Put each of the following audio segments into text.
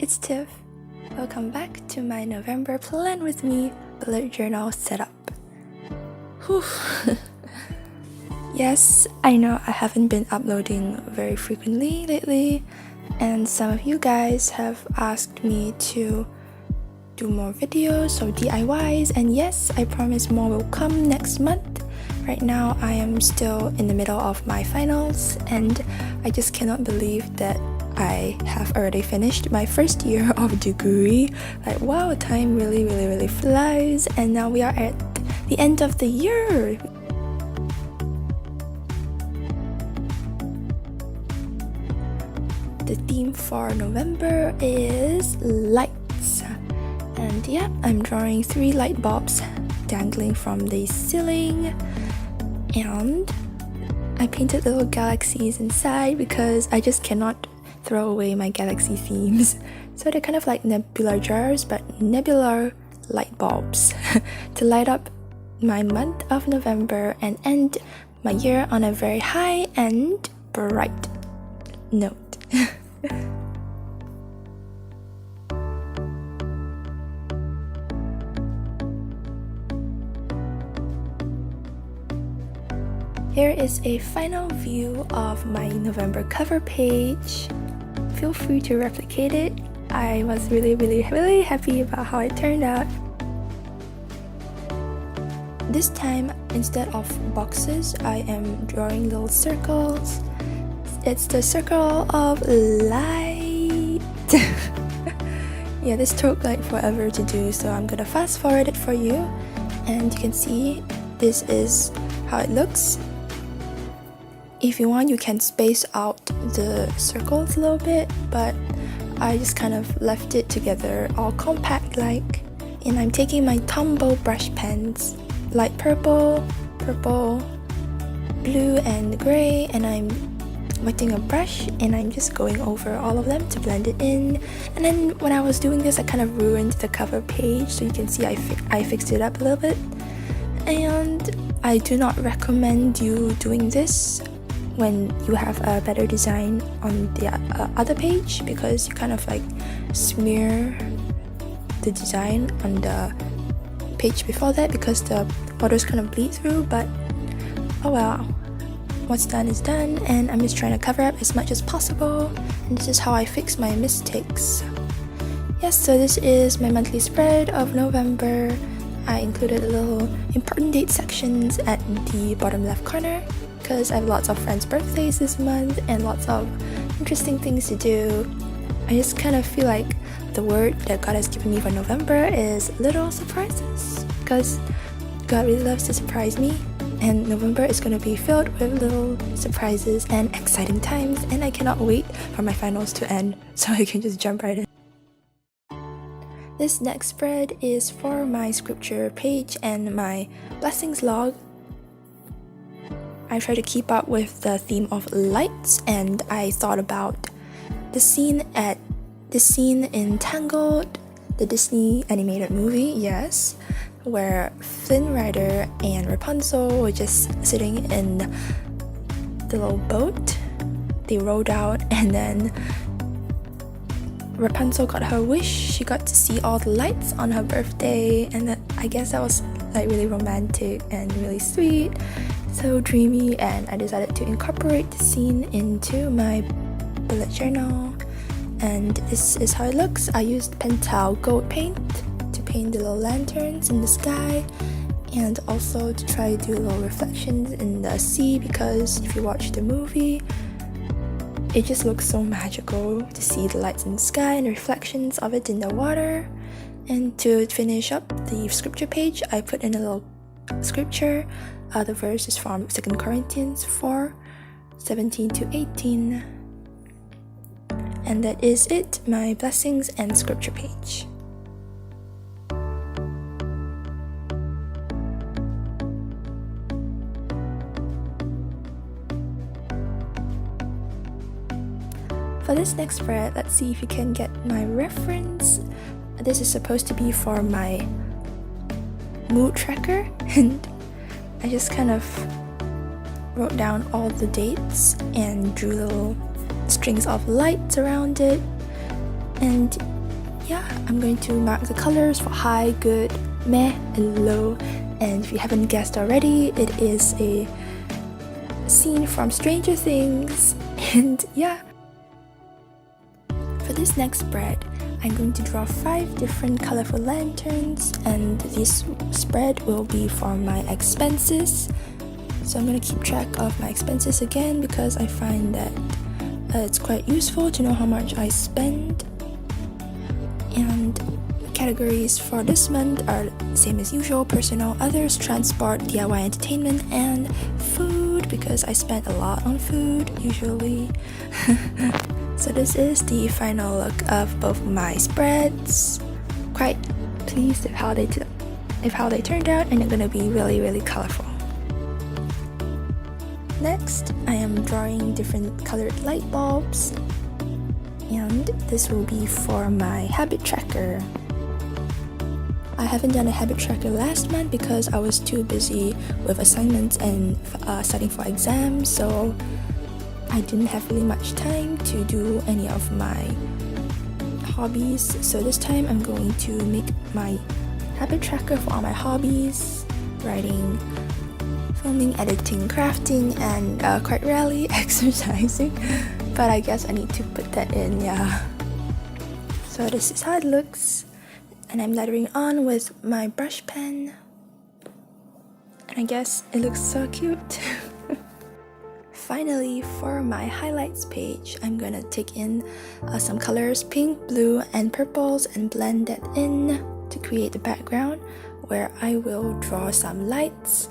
it's Tiff. Welcome back to my November Plan With Me bullet journal setup. Whew. Yes, I know I haven't been uploading very frequently lately, and some of you guys have asked me to do more videos or DIYs, and yes, I promise more will come next month. Right now, I am still in the middle of my finals, and I just cannot believe that I have already finished my first year of degree. Like, wow, time really flies, and now we are at the end of the year. The theme for November is lights, and yeah, I'm drawing 3 light bulbs dangling from the ceiling, and I painted little galaxies inside because I just cannot throw away my galaxy themes. So they're kind of like nebula jars, but nebular light bulbs to light up my month of November and end my year on a very high and bright note. Here is a final view of my November cover page. Feel free to replicate it. I was really happy about how it turned out. This time, instead of boxes, I am drawing little circles. It's the circle of light. Yeah, this took like forever to do, so I'm gonna fast forward it for you. And you can see this is how it looks. If you want, you can space out the circles a little bit, but I just kind of left it together all compact like. And I'm taking my Tombow brush pens, light purple, blue and grey, and I'm wetting a brush and I'm just going over all of them to blend it in. And then when I was doing this, I kind of ruined the cover page, so you can see I fixed it up a little bit. And I do not recommend you doing this when you have a better design on the other page, because you kind of like smear the design on the page before that because the borders kind of bleed through. But oh well, what's done is done, and I'm just trying to cover up as much as possible, and this is how I fix my mistakes. Yes, so this is my monthly spread of November. I included a little important date sections at the bottom left corner because I have lots of friends' birthdays this month and lots of interesting things to do. I just kind of feel like the word that God has given me for November is little surprises, because God really loves to surprise me, and November is going to be filled with little surprises and exciting times, and I cannot wait for my finals to end so I can just jump right in. This next spread is for my scripture page and my blessings log. I try to keep up with the theme of lights, and I thought about the scene in Tangled, the Disney animated movie, yes, where Flynn Rider and Rapunzel were just sitting in the little boat. They rowed out, and then Rapunzel got her wish. She got to see all the lights on her birthday, and I guess that was like really romantic and really sweet, so dreamy, and I decided to incorporate the scene into my bullet journal. And this is how it looks. I used Pentel gold paint to paint the little lanterns in the sky, and also to try to do little reflections in the sea, because if you watch the movie, it just looks so magical to see the lights in the sky and the reflections of it in the water. And to finish up the scripture page, I put in a little scripture. The verse is from 2 Corinthians 4:17-18. And that is it, my blessings and scripture page. For this next spread, let's see if you can get my reference. This is supposed to be for my mood tracker, and I just kind of wrote down all the dates and drew little strings of lights around it. And yeah, I'm going to mark the colors for high, good, meh, and low. And if you haven't guessed already, it is a scene from Stranger Things. And yeah, for this next spread, I'm going to draw 5 different colorful lanterns, and this spread will be for my expenses. So I'm going to keep track of my expenses again because I find that it's quite useful to know how much I spend. And categories for this month are same as usual: personal, others, transport, DIY entertainment, and food, because I spent a lot on food usually. So this is the final look of both my spreads. Quite pleased with how they turned out, and they're gonna be really colorful. Next, I am drawing different colored light bulbs, and this will be for my habit tracker. I haven't done a habit tracker last month because I was too busy with assignments and studying for exams, so I didn't have really much time to do any of my hobbies. So this time I'm going to make my habit tracker for all my hobbies: writing, filming, editing, crafting, and quite rarely exercising. But I guess I need to put that in, yeah. So this is how it looks. And I'm lettering on with my brush pen. And I guess it looks so cute. Finally, for my highlights page, I'm gonna take in some colors, pink, blue, and purples, and blend that in to create the background, where I will draw some lights.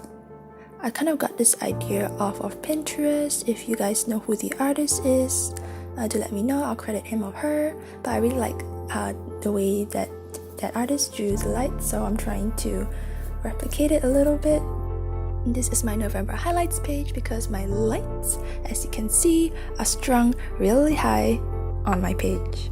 I kind of got this idea off of Pinterest. If you guys know who the artist is, do let me know. I'll credit him or her. But I really like the way that artist drew the lights, so I'm trying to replicate it a little bit. This is my November highlights page because my lights, as you can see, are strung really high on my page.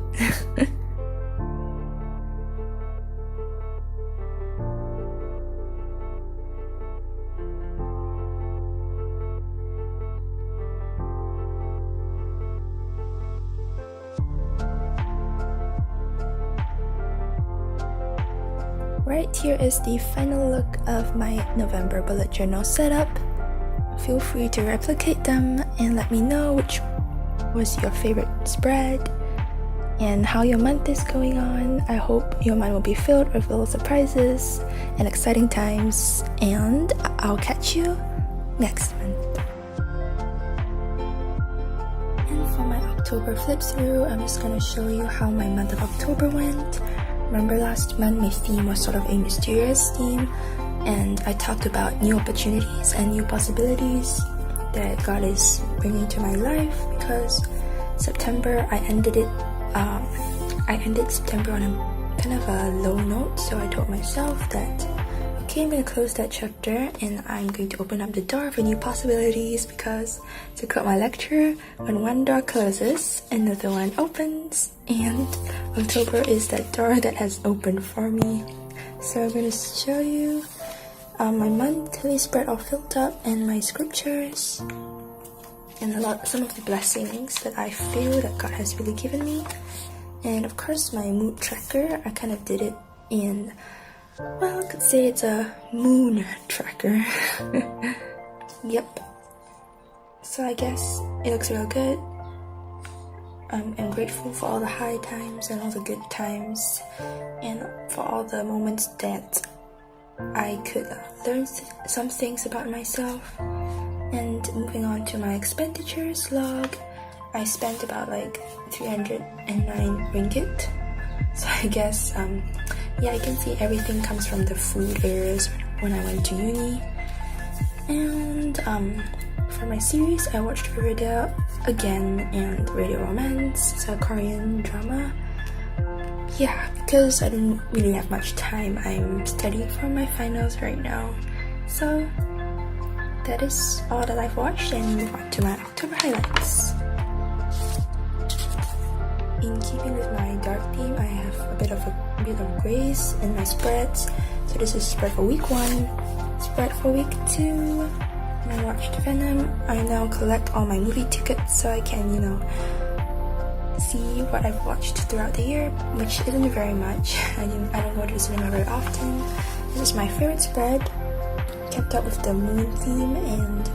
Right here is the final look of my November bullet journal setup. Feel free to replicate them and let me know which was your favorite spread and how your month is going on. I hope your month will be filled with little surprises and exciting times, and I'll catch you next month. And for my October flip through, I'm just going to show you how my month of October went. Remember last month my theme was sort of a mysterious theme, and I talked about new opportunities and new possibilities that God is bringing to my life, because September I ended September on a kind of a low note. So I told myself that okay, I'm going to close that chapter and I'm going to open up the door for new possibilities, because to quote my lecturer, when one door closes, another one opens, and October is that door that has opened for me. So I'm going to show you my monthly spread all filled up, and my scriptures, and some of the blessings that I feel that God has really given me. And of course my mood tracker, I kind of did it in, well, I could say it's a moon tracker. Yep. So I guess it looks real good. I'm grateful for all the high times and all the good times, and for all the moments that I could learn some things about myself. And moving on to my expenditures log, I spent about like 309 ringgit. So I guess, yeah, you can see everything comes from the food areas when I went to uni. And for my series, I watched Riverdale again, and Radio Romance. It's a Korean drama. Yeah, because I didn't really have much time. I'm studying for my finals right now. So that is all that I've watched, and move on to my October highlights. In keeping with my dark theme, I have a bit of grays in my spreads. So this is spread for week 1, spread for week 2. I watched Venom. I now collect all my movie tickets so I can, see what I've watched throughout the year, which isn't very much. I don't go to the cinema very often. This is my favorite spread. Kept up with the moon theme, and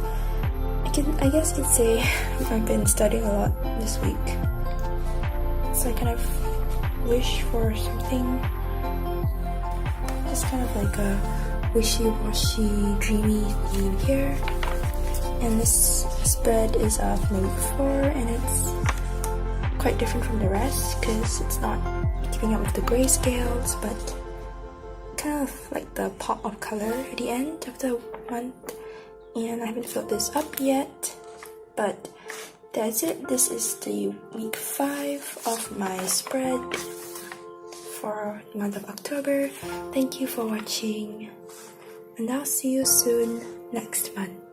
I guess you'd say I've been studying a lot this week. So I kind of wish for something, just kind of like a wishy-washy, dreamy theme here. And this spread is of November 4, and it's quite different from the rest because it's not keeping up with the grayscales, but kind of like the pop of color at the end of the month. And I haven't filled this up yet, but that's it. This is the week 5 of my spread for the month of October. Thank you for watching, and I'll see you soon next month.